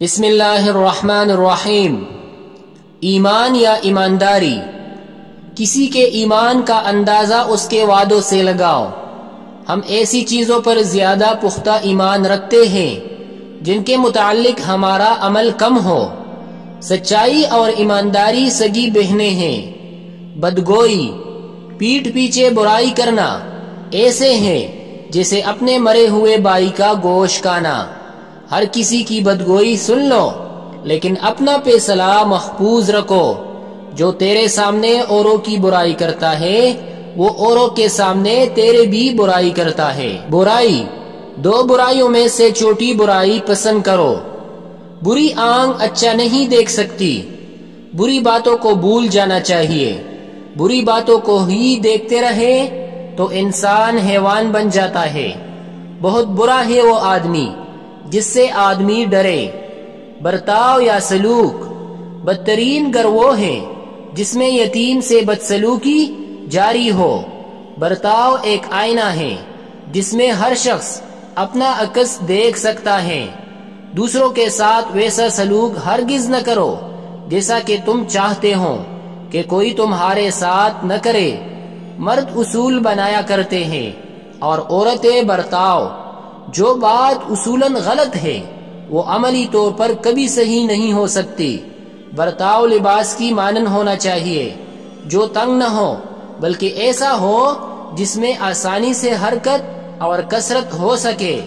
بسم اللہ الرحمن الرحیم۔ ایمان یا ایمانداری، کسی کے ایمان کا اندازہ اس کے وعدوں سے لگاؤ۔ ہم ایسی چیزوں پر زیادہ پختہ ایمان رکھتے ہیں جن کے متعلق ہمارا عمل کم ہو۔ سچائی اور ایمانداری سگی بہنیں ہیں۔ بدگوئی، پیٹھ پیچھے برائی کرنا ایسے ہیں جیسے اپنے مرے ہوئے بھائی کا گوشت کھانا۔ ہر کسی کی بدگوئی سن لو لیکن اپنا فیصلہ محفوظ رکھو۔ جو تیرے سامنے اوروں کی برائی کرتا ہے وہ اوروں کے سامنے تیرے بھی برائی کرتا ہے۔ برائی، دو برائیوں میں سے چھوٹی برائی پسند کرو۔ بری آنکھ اچھا نہیں دیکھ سکتی۔ بری باتوں کو بھول جانا چاہیے۔ بری باتوں کو ہی دیکھتے رہے تو انسان حیوان بن جاتا ہے۔ بہت برا ہے وہ آدمی جس سے آدمی ڈرے۔ برتاؤ یا سلوک، بدترین گر وہ ہے جس میں یتیم سے بدسلوکی جاری ہو۔ برتاؤ ایک آئینہ ہے جس میں ہر شخص اپنا عکس دیکھ سکتا ہے۔ دوسروں کے ساتھ ویسا سلوک ہرگز نہ کرو جیسا کہ تم چاہتے ہو کہ کوئی تمہارے ساتھ نہ کرے۔ مرد اصول بنایا کرتے ہیں اور عورتیں برتاؤ۔ جو بات اصولاً غلط ہے وہ عملی طور پر کبھی صحیح نہیں ہو سکتی۔ برتاؤ لباس کی مانند ہونا چاہیے جو تنگ نہ ہو بلکہ ایسا ہو جس میں آسانی سے حرکت اور کثرت ہو سکے۔